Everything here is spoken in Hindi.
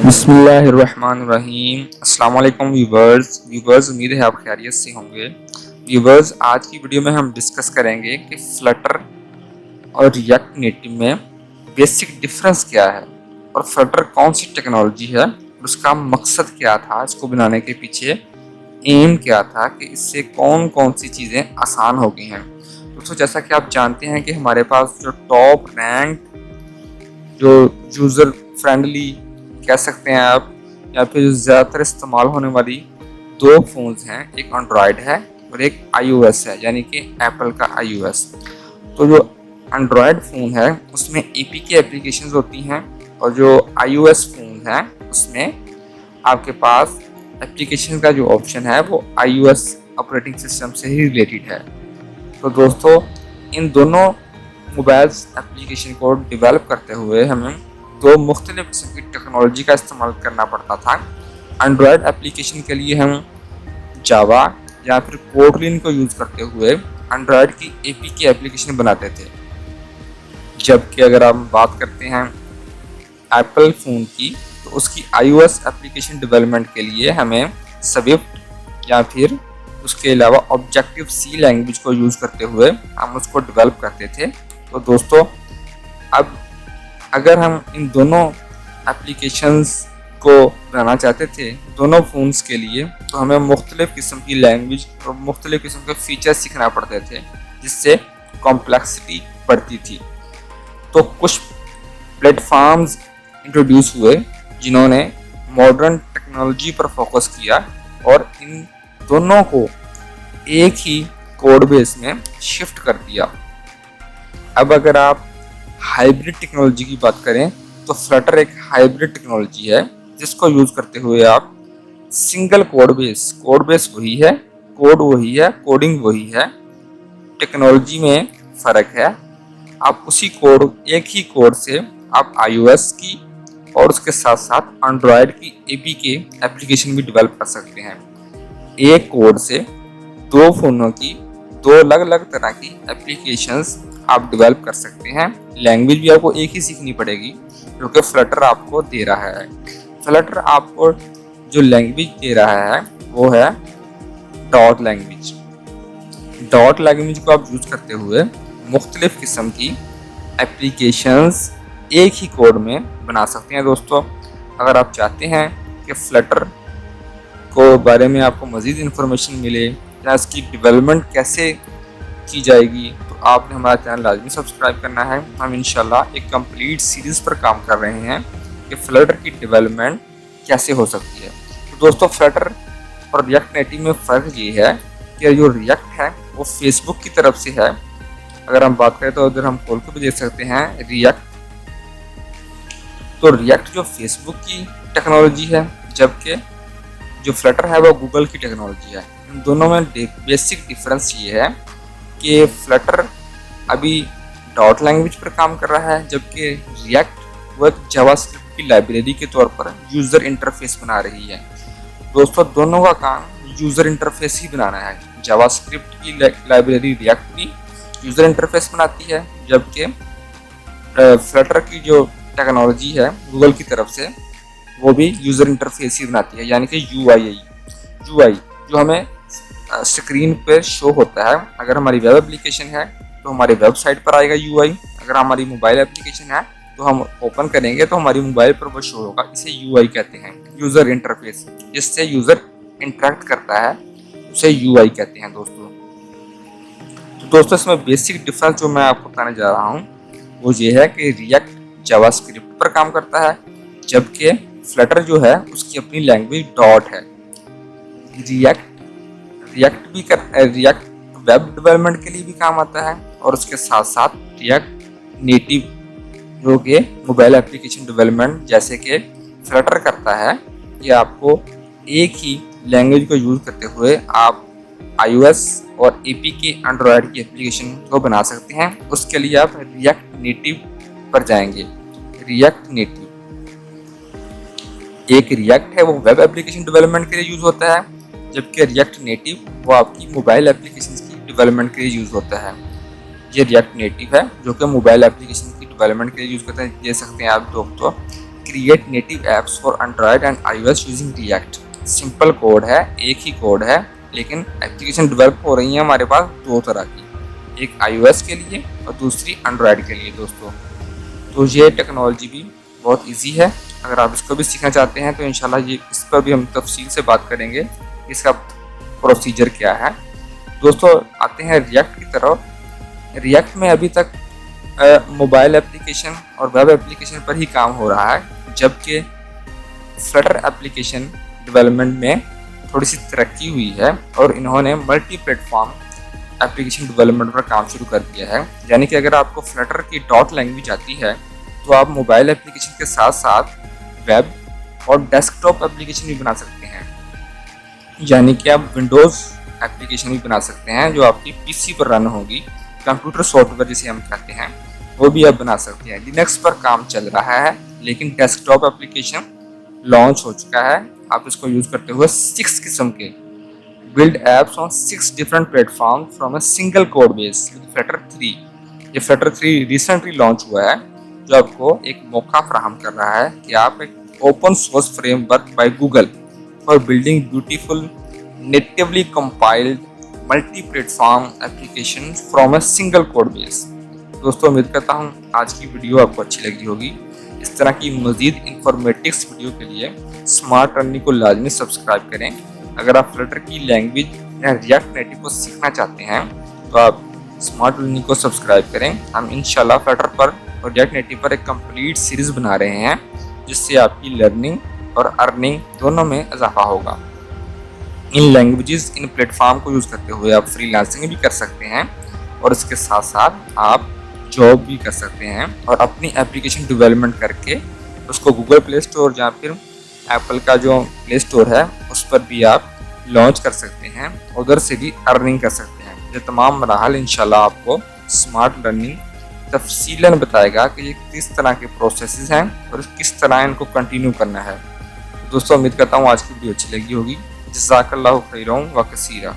बिस्मिल्लाहिर्रहमानिर्रहीम। अस्सलाम वालेकुम व्यूवर्स, उम्मीद है आप खैरियत से होंगे। व्यूवर्स, आज की वीडियो में हम डिस्कस करेंगे कि फ्लटर और रिएक्ट नेटिव में बेसिक डिफरेंस क्या है और फ्लटर कौन सी टेक्नोलॉजी है और उसका मकसद क्या था, इसको बनाने के पीछे एम क्या था कि इससे कौन कौन सी चीज़ें आसान हो गई हैं। दोस्तों, जैसा कि आप जानते हैं कि हमारे पास जो टॉप रैंक जो यूज़र फ्रेंडली कह सकते हैं आप, या फिर जो ज़्यादातर इस्तेमाल होने वाली दो फ़ोन्स हैं, एक एंड्रॉयड है और एक iOS है, यानी कि एप्पल का iOS। तो जो एंड्रॉयड फ़ोन है उसमें APK एप्लीकेशंस होती हैं और जो iOS फ़ोन है उसमें आपके पास एप्लीकेशन का जो ऑप्शन है वो iOS ऑपरेटिंग सिस्टम से ही रिलेटेड है। तो दोस्तों, इन दोनों मोबाइल्स एप्लीकेशन को डेवलप करते हुए हमें दो मुख्तलिफ किस्म की टेक्नोलॉजी का इस्तेमाल करना पड़ता था। एंड्रॉयड एप्लीकेशन के लिए हम जावा या फिर कोटलिन को यूज़ करते हुए एंड्रॉयड की APK एप्लीकेशन बनाते थे, जबकि अगर हम बात करते हैं एप्पल फ़ोन की तो उसकी iOS एप्लीकेशन डेवलपमेंट के लिए हमें स्विफ्ट या फिर उसके अलावा ऑब्जेक्टिव सी लैंग्वेज को यूज़ करते हुए हम उसको डेवलप करते थे। तो दोस्तों, अब अगर हम इन दोनों एप्लीकेशंस को बनाना चाहते थे दोनों फ़ोन्स के लिए, तो हमें मुख्तलिफ़ किस्म की लैंग्वेज और मुख्तलिफ़ किस्म के फीचर्स सीखना पड़ते थे, जिससे कॉम्प्लेक्सिटी बढ़ती थी। तो कुछ प्लेटफॉर्म्स इंट्रोड्यूस हुए जिन्होंने मॉडर्न टेक्नोलॉजी पर फोकस किया और इन दोनों को एक ही कोड बेस में शिफ्ट कर दिया। अब अगर आप हाइब्रिड टेक्नोलॉजी की बात करें तो फ्लटर एक हाइब्रिड टेक्नोलॉजी है जिसको यूज़ करते हुए आप सिंगल कोड बेस वही है, कोड वही है, कोडिंग वही है, टेक्नोलॉजी में फ़र्क है। आप उसी कोड, एक ही कोड से आप iOS की और उसके साथ साथ एंड्रॉयड की APK एप्लीकेशन भी डेवलप कर सकते हैं। एक कोड से दो फ़ोनों की दो अलग अलग तरह की एप्लीकेशंस आप डेवलप कर सकते हैं। लैंग्वेज भी आपको एक ही सीखनी पड़ेगी जो कि फ्लटर आपको दे रहा है। फ्लटर आपको जो लैंग्वेज दे रहा है वो है डॉट लैंग्वेज। डॉट लैंग्वेज को आप यूज़ करते हुए मुख्तलिफ़ किस्म की एप्लीकेशंस एक ही कोड में बना सकते हैं। दोस्तों, अगर आप चाहते हैं कि फ्लटर को बारे में आपको मज़ीद इन्फॉर्मेशन मिले या इसकी डेवलपमेंट कैसे की जाएगी, तो आपने हमारा चैनल लाजमी सब्सक्राइब करना है। हम इंशाल्लाह एक कंप्लीट सीरीज़ पर काम कर रहे हैं कि फ्लटर की डेवलपमेंट कैसे हो सकती है। तो दोस्तों, फ्लटर और रिएक्ट नेटिव में फ़र्क ये है कि जो रिएक्ट है वो फेसबुक की तरफ से है। अगर हम बात करें तो उधर हम खोल के भी देख सकते हैं रिएक्ट। तो रिएक्ट जो फेसबुक की टेक्नोलॉजी है, जबकि जो फ्लटर है वो गूगल की टेक्नोलॉजी है। इन दोनों में बेसिक डिफरेंस ये है कि फ्लटर अभी डॉट लैंग्वेज पर काम कर रहा है, जबकि रिएक्ट वो एक जावास्क्रिप्ट की लाइब्रेरी के तौर पर यूज़र इंटरफेस बना रही है। दोस्तों, दोनों का काम यूज़र इंटरफेस ही बनाना है। जावास्क्रिप्ट की लाइब्रेरी रिएक्ट भी यूज़र इंटरफेस बनाती है, जबकि फ्लटर की जो टेक्नोलॉजी है गूगल की तरफ से वो भी यूज़र इंटरफेस ही बनाती है, यानी कि UI जो हमें स्क्रीन पर शो होता है। अगर हमारी वेब एप्लीकेशन है तो हमारी वेबसाइट पर आएगा UI। अगर हमारी मोबाइल एप्लीकेशन है तो हम ओपन करेंगे तो हमारी मोबाइल पर वो शो होगा। इसे UI कहते हैं, यूज़र इंटरफेस। जिससे यूज़र इंटरेक्ट करता है उसे UI कहते हैं। तो दोस्तों, इसमें बेसिक डिफरेंस जो मैं आपको बताने जा रहा हूँ वो ये है कि रिएक्ट जावास्क्रिप्ट पर काम करता है, जबकि फ्लटर जो है उसकी अपनी लैंग्वेज डॉट है। रिएक्ट वेब डेवलपमेंट के लिए भी काम आता है और उसके साथ साथ रिएक्ट नेटिव जो कि मोबाइल एप्लीकेशन डेवलपमेंट जैसे कि फ्लटर करता है, ये आपको एक ही लैंग्वेज को यूज़ करते हुए आप iOS और APK एंड्रॉयड की एप्लीकेशन को बना सकते हैं। उसके लिए आप रिएक्ट नेटिव पर जाएंगे। रिएक्ट नेटिव एक रिएक्ट है वो वेब एप्लीकेशन डेवलपमेंट के लिए यूज़ होता है, जबकि रिएक्ट नेटिव वो आपकी मोबाइल एप्लीकेशन की डेवलपमेंट के लिए यूज़ होता है। ये रिएक्ट नेटिव है जो कि मोबाइल एप्लीकेशन की डेवलपमेंट के लिए यूज़ करते हैं। दे सकते हैं आप दोस्तों create native apps for Android and iOS using react. Simple code है, एक ही कोड है, लेकिन एप्लीकेशन डेवलप हो रही है हमारे पास दो तरह की, एक iOS के लिए और दूसरी एंड्रॉयड के लिए दोस्तों। तो ये टेक्नोलॉजी भी बहुत इजी है, अगर आप इसको भी सीखना चाहते हैं तो इंशाल्लाह ये इस पर भी हम तफसील से बात करेंगे, इसका प्रोसीजर क्या है। दोस्तों आते हैं रिएक्ट की तरफ। रिएक्ट में अभी तक मोबाइल एप्लीकेशन और वेब एप्लीकेशन पर ही काम हो रहा है, जबकि फ्लटर एप्लीकेशन डेवलपमेंट में थोड़ी सी तरक्की हुई है और इन्होंने मल्टी प्लेटफॉर्म एप्लीकेशन डेवलपमेंट पर काम शुरू कर दिया है। यानी कि अगर आपको फ्लटर की डॉट लैंग्वेज आती है तो आप मोबाइल एप्लीकेशन के साथ साथ वेब और डेस्कटॉप एप्लीकेशन भी बना सकते हैं। यानी कि आप विंडोज़ एप्लीकेशन भी बना सकते हैं जो आपकी पीसी पर रन होगी, कंप्यूटर सॉफ्टवेयर जिसे हम कहते हैं वो भी आप बना सकते हैं। लिनक्स पर काम चल रहा है, लेकिन डेस्कटॉप एप्लीकेशन लॉन्च हो चुका है। आप इसको यूज़ करते हुए 6 किस्म के build apps on 6 different platform from a single code base with Flutter 3। ये फ्लटर 3 रिसेंटली लॉन्च हुआ है, जो आपको एक मौका फराहम कर रहा है कि आप एक open source framework by Google for building beautiful natively compiled multi platform application from a single code base. दोस्तों उम्मीद करता हूँ आज की वीडियो आपको अच्छी लगी होगी। इस तरह की मज़ीद इंफॉर्मेटिक्स वीडियो के लिए स्मार्ट लर्निंग को लाजमी सब्सक्राइब करें। अगर आप फ्लटर की लैंग्वेज या रिएक्ट नेटिव को सीखना चाहते हैं तो आप स्मार्ट लर्निंग को सब्सक्राइब करें। हम इंशाल्लाह फ्लटर पर और रिएक्ट नेटिव पर एक कंप्लीट सीरीज़ बना रहे हैं, जिससे आपकी लर्निंग और अर्निंग दोनों में इजाफा होगा। इन लैंग्वेजेस, इन प्लेटफॉर्म को यूज़ करते हुए आप फ्रीलांसिंग भी कर सकते हैं और इसके साथ साथ आप जॉब भी कर सकते हैं और अपनी एप्लीकेशन डेवलपमेंट करके उसको गूगल प्ले स्टोर या फिर एप्पल का जो प्ले स्टोर है उस पर भी आप लॉन्च कर सकते हैं, उधर से भी अर्निंग कर सकते हैं। ये तमाम मराहल इंशाल्लाह आपको स्मार्ट लर्निंग तफसीलन बताएगा कि ये किस तरह के प्रोसेसेस हैं और किस तरह इनको कंटिन्यू करना है। दोस्तों उम्मीद करता हूँ आज की वीडियो अच्छी लगी होगी। जज़ाकल्लाहु खैरन व कसीरा।